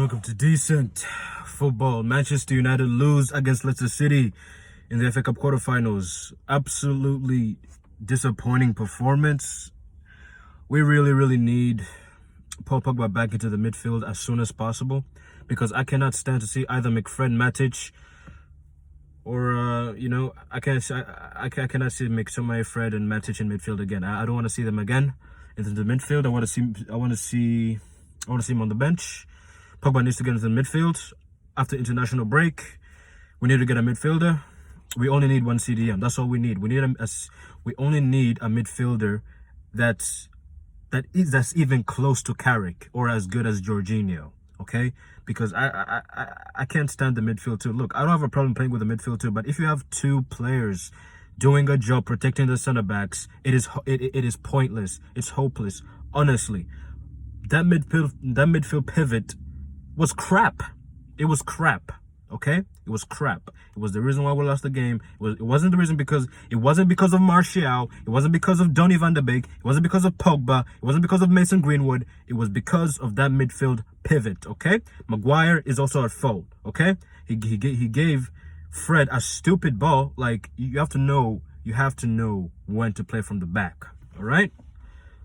welcome to Decent Football. Manchester United lose against Leicester City in the FA Cup quarterfinals. Absolutely disappointing performance. We really need Paul Pogba back into the midfield as soon as possible, because I cannot stand to see either McFred, Matic, or I cannot see McTominay, Fred, and Matic in midfield again. I don't want to see them again into the midfield. I want to see him on the bench. Pogba needs to get into the midfield after international break. We need to get a midfielder. We only need one CDM. That's all we need. We only need a midfielder that's even close to Carrick or as good as Jorginho. Okay, because I can't stand the midfield too. Look, I don't have a problem playing with the midfield too, but if you have two players doing a job protecting the center backs, it is pointless. It's hopeless. Honestly, that midfield pivot was crap. It was crap. Okay, it was crap. It was the reason why we lost the game. It wasn't because of Martial. It wasn't because of Donny van de Beek. It wasn't because of Pogba. It wasn't because of Mason Greenwood. It was because of that midfield pivot. Okay, Maguire is also at fault. Okay, he gave Fred a stupid ball. Like, you have to know when to play from the back. All right,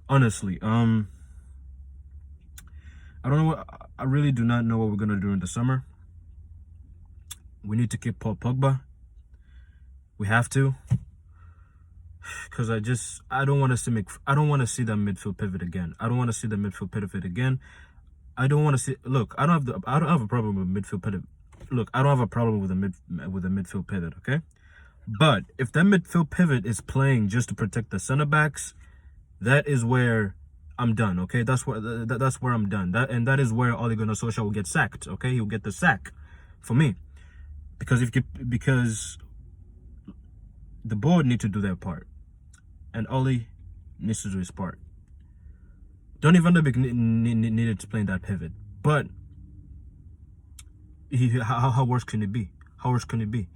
honestly, I don't know. I really do not know what we're gonna do in the summer. We need to keep Paul Pogba. We have to, because I don't want to see that midfield pivot again. I don't want to see the midfield pivot again. I don't want to see. Look, I don't have a problem with midfield pivot. Look, I don't have a problem with a midfield pivot. Okay, but if that midfield pivot is playing just to protect the center backs, that is where I'm done. Okay, that's where I'm done. That is where Ole Gunnar Solskjaer will get sacked. Okay, he'll get the sack for me. Because the board need to do their part, and Ole needs to do his part. Donny van de Beek needed to play in that pivot, but how worse can it be? How worse can it be?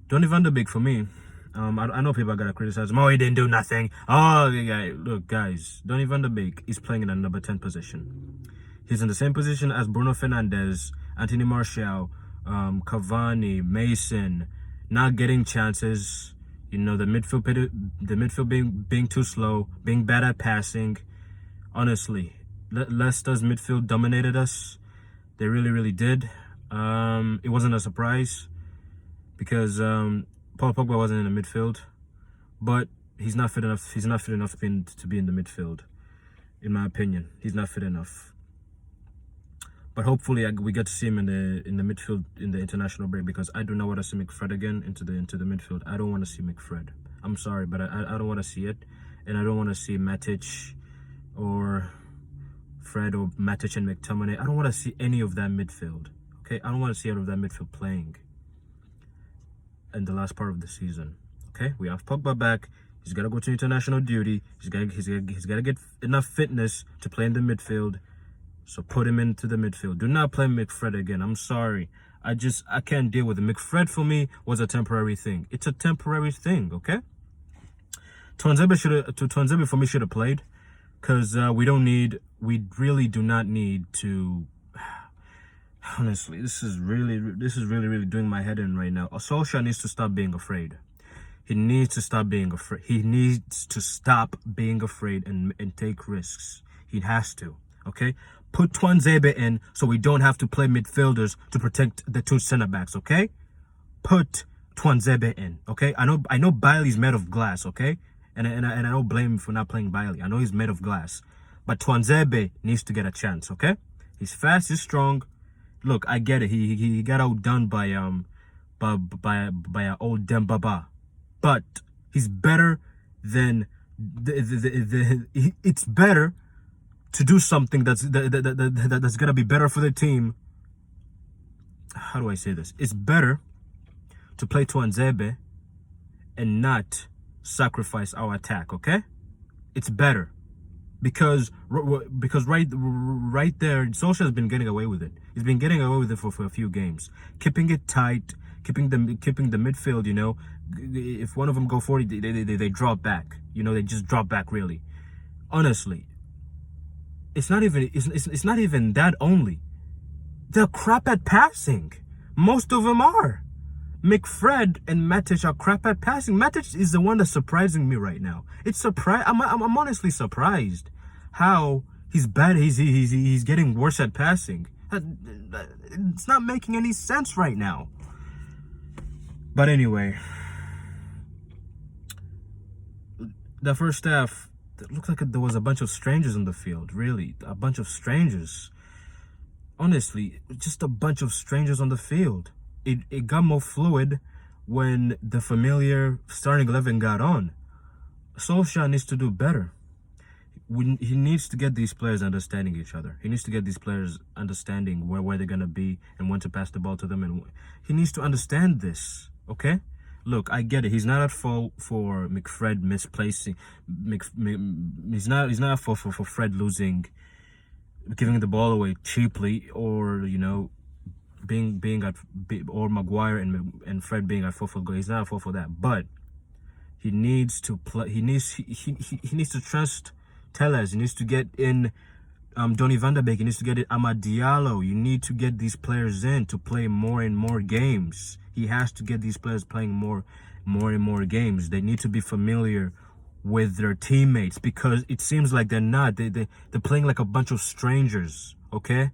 Donny van de Beek, for me, I know people are gonna criticize him. Oh, he didn't do nothing. Oh, yeah, look, guys, Donny van de Beek is playing in a number 10 position. He's in the same position as Bruno Fernandes, Anthony Martial, Cavani, Mason, not getting chances. The midfield being too slow, being bad at passing. Honestly, Leicester's midfield dominated us. They really did. It wasn't a surprise because Paul Pogba wasn't in the midfield, but he's not fit enough. He's not fit enough to be in the midfield, in my opinion. He's not fit enough. But hopefully we get to see him in the midfield in the international break, because I do not want to see McFred again into the midfield. I don't want to see McFred. I'm sorry, but I don't want to see it, and I don't want to see Matic or Fred or Matic and McTominay. I don't want to see any of that midfield. Okay, I don't want to see any of that midfield playing in the last part of the season. Okay, we have Pogba back. He's got to go to international duty. He's got to get enough fitness to play in the midfield. So put him into the midfield. Do not play McFred again. I'm sorry. I can't deal with it. McFred for me was a temporary thing. It's a temporary thing, okay? Tuanzebe for me should have played, because we really do not need to. Honestly, this is really doing my head in right now. Solskjaer needs to stop being afraid. He needs to stop being afraid. He needs to stop being afraid and take risks. He has to, okay? Put Tuanzebe in so we don't have to play midfielders to protect the two center backs, okay? Put Tuanzebe in, okay? I know Bailey's made of glass, okay? And I don't blame him for not playing Bailey. I know he's made of glass. But Tuanzebe needs to get a chance, okay? He's fast, he's strong. Look, I get it. He got outdone by old Dembaba. But he's better than it's better to do something that's gonna be better for the team. How do I say this? It's better to play Tuanzebe and not sacrifice our attack. Okay, it's better because right there, Solskjaer has been getting away with it. He's been getting away with it for a few games, keeping it tight, keeping the midfield. If one of them go 40, they drop back. They just drop back. Really, honestly. it's not even that only. They're crap at passing. Most of them are. McFred and Matic are crap at passing. Matic is the one that's surprising me right now. I'm honestly surprised how he's bad. He's getting worse at passing. It's not making any sense right now. But anyway, the first half, it looked like there was a bunch of strangers on the field. Really, a bunch of strangers. Honestly, just a bunch of strangers on the field. It got more fluid when the familiar starting 11 got on. Solskjaer needs to do better. He needs to get these players understanding each other. He needs to get these players understanding where they're going to be and when to pass the ball to them. And he needs to understand this, okay? Look, I get it. He's not at fault for McFred misplacing. He's not at fault for Fred losing, giving the ball away cheaply, or or Maguire and Fred being at fault for goal. He's not at fault for that, but he needs to play. He needs to trust Tellez. He needs to get in Donny van der Beek. He needs to get in Amad Diallo. You need to get these players in to play more and more games. He has to get these players playing more and more games. They need to be familiar with their teammates, because it seems like they're not. They're playing like a bunch of strangers. Okay.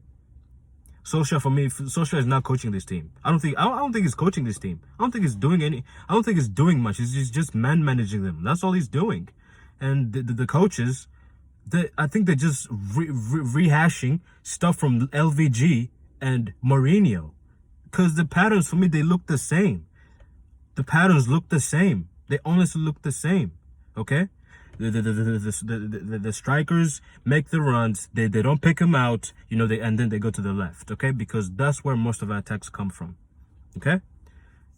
Solskjaer is not coaching this team. I don't think he's coaching this team. I don't think he's doing much. He's just managing them. That's all he's doing. And the coaches, I think they're just rehashing stuff from LVG and Mourinho, because the patterns for me, they look the same. The patterns look the same. They honestly look the same. Okay. The strikers make the runs. They don't pick them out, and then they go to the left, okay? Because that's where most of our attacks come from, okay?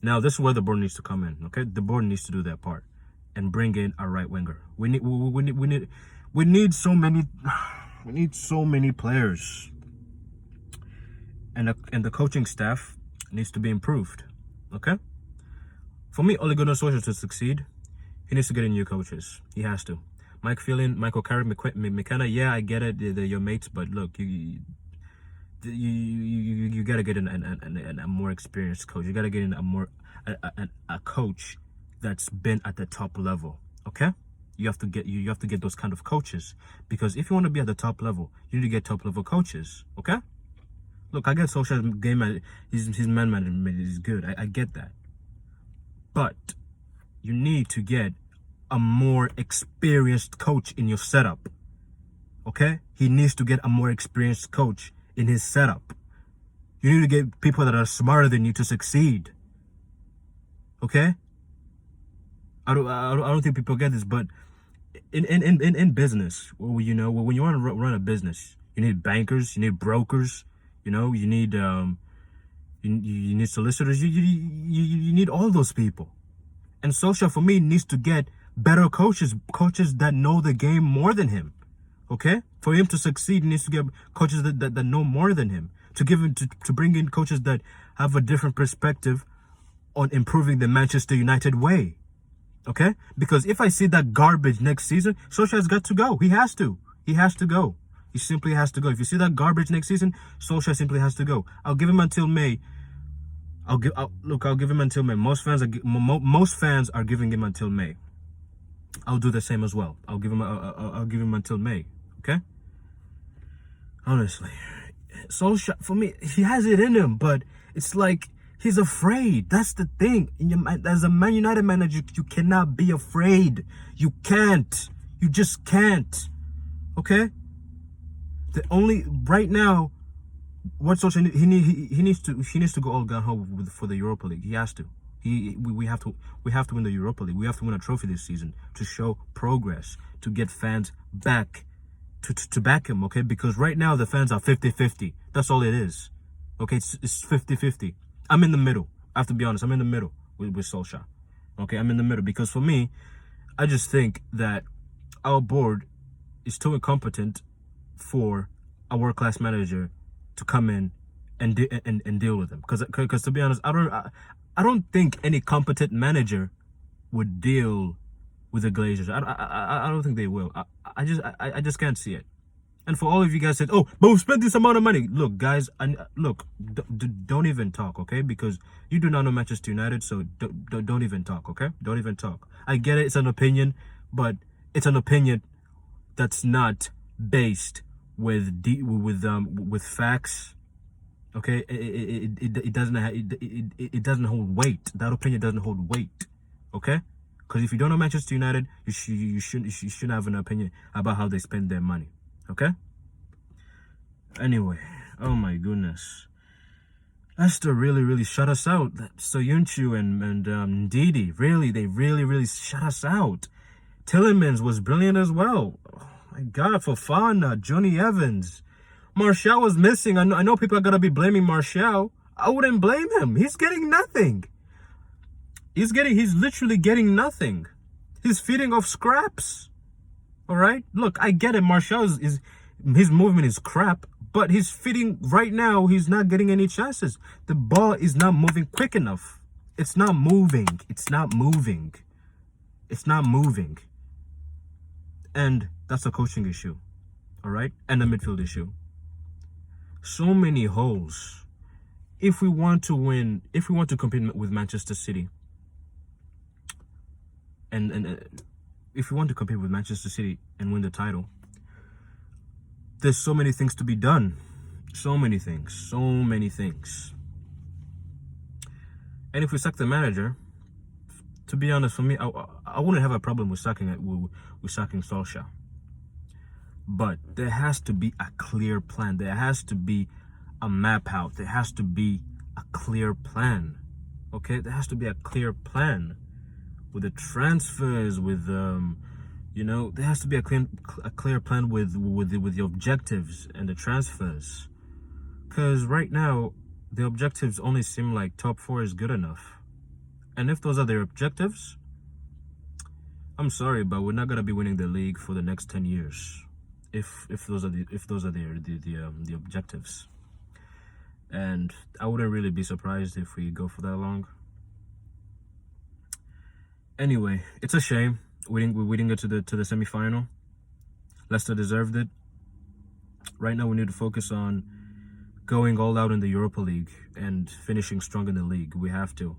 Now this is where the board needs to come in, okay? The board needs to do their part and bring in a right winger. We need so many players, and the coaching staff needs to be improved, okay? For me, Ole Gunnar Solskjaer to succeed, he needs to get in new coaches. He has to. Mike Phelan, Michael Carrick, McKenna. Yeah, I get it. They're your mates, but look, you gotta get in a more experienced coach. You gotta get in a coach that's been at the top level. Okay, you have to get those kind of coaches, because if you want to be at the top level, you need to get top level coaches. Okay. Look, I get Solskjaer's game. His man management is good. I get that, but you need to get a more experienced coach in your setup, okay? He needs to get a more experienced coach in his setup. You need to get people that are smarter than you to succeed, okay? I don't think people get this, but in business, when you want to run a business, you need bankers, you need brokers, you need you need solicitors, you need all those people. And Solskjaer, for me, needs to get better coaches that know the game more than him, okay? For him to succeed, he needs to get coaches that know more than him, to bring in coaches that have a different perspective on improving the Manchester United way, okay? Because if I see that garbage next season, Solskjaer's got to go. He has to go. He simply has to go. If you see that garbage next season, Solskjaer simply has to go. I'll give him until May. I'll give him until May. Most fans are giving him until May. I'll do the same as well. I'll give him until May. Okay. Honestly, Solskjaer, for me, he has it in him, but it's like he's afraid. That's the thing. As a Man United manager, you cannot be afraid. You can't. You just can't. Okay. Right now, what Solskjaer he needs to go all gun ho for the Europa League. He has to. We have to win the Europa League. We have to win a trophy this season to show progress, to get fans back to back him, okay? Because right now the fans are 50-50. That's all it is. Okay, it's 50-50. I'm in the middle. I have to be honest. I'm in the middle with Solskjaer. Okay, I'm in the middle because for me, I just think that our board is too incompetent for a world-class manager to come in and deal with them. Because to be honest, I don't think any competent manager would deal with the Glazers. I don't think they will. I just can't see it. And for all of you guys said, oh, but we spent this amount of money. Look, guys, look, don't even talk, okay? Because you do not know Manchester United, so don't even talk, okay? Don't even talk. I get it, it's an opinion, but it's an opinion that's not based with facts, okay? It doesn't hold weight. That opinion doesn't hold weight, okay? Because if you don't know Manchester United, you shouldn't have an opinion about how they spend their money. Okay? Anyway, oh my goodness. Leicester really shut us out. Soyuncu and Ndidi, they really shut us out. Tillemans was brilliant as well. Oh my God, Fofana, Johnny Evans. Martial was missing. I know people are going to be blaming Martial. I wouldn't blame him. He's getting nothing. He's literally getting nothing. He's feeding off scraps. All right, look, I get it. Martial his movement is crap, but he's fitting right now. He's not getting any chances. The ball is not moving quick enough. It's not moving. And that's a coaching issue. All right, and a midfield issue. So many holes. If we want to win, if we want to compete with Manchester City, if we want to compete with Manchester City and win the title, there's so many things to be done. So many things. And if we sack the manager, to be honest, for me, I wouldn't have a problem with sacking Solskjaer. But there has to be a clear plan. There has to be a map out. There has to be a clear plan. Okay? There has to be a clear plan. With the transfers, with there has to be a clear plan with the objectives and the transfers. Because right now, the objectives only seem like top 4 is good enough. And if those are their objectives, I'm sorry, but we're not gonna be winning the league for the next 10 years. If those are the objectives. And I wouldn't really be surprised if we go for that long. Anyway, it's a shame we didn't get to the semi-final. Leicester deserved it. Right now, we need to focus on going all out in the Europa League and finishing strong in the league. We have to.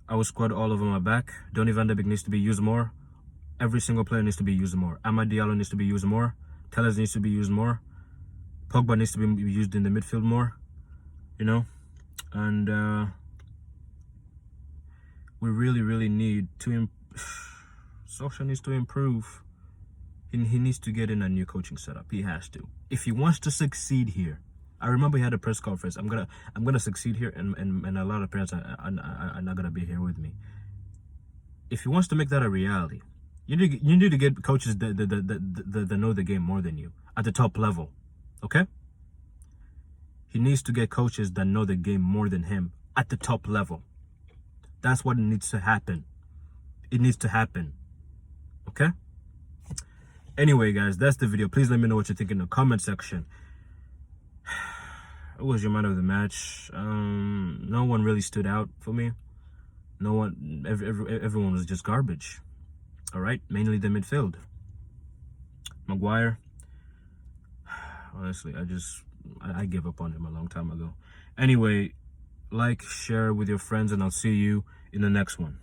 Our squad, all of them are back. Donny van de Beek needs to be used more. Every single player needs to be used more. Amad Diallo needs to be used more. Telles needs to be used more. Pogba needs to be used in the midfield more. And we really need to Solskjaer needs to improve. He needs to get in a new coaching setup. He has to. If he wants to succeed here. I remember he had a press conference. I'm gonna succeed here, and a lot of parents are not gonna be here with me. If he wants to make that a reality, you need to get coaches that know the game more than you at the top level. Okay? He needs to get coaches that know the game more than him at the top level. That's what needs to happen. It needs to happen. Okay? Anyway, guys, that's the video. Please let me know what you think in the comment section. Who was your man of the match? No one really stood out for me. No one. Everyone was just garbage. All right? Mainly the midfield. Maguire. Honestly, I gave up on him a long time ago. Anyway, like, share with your friends, and I'll see you in the next one.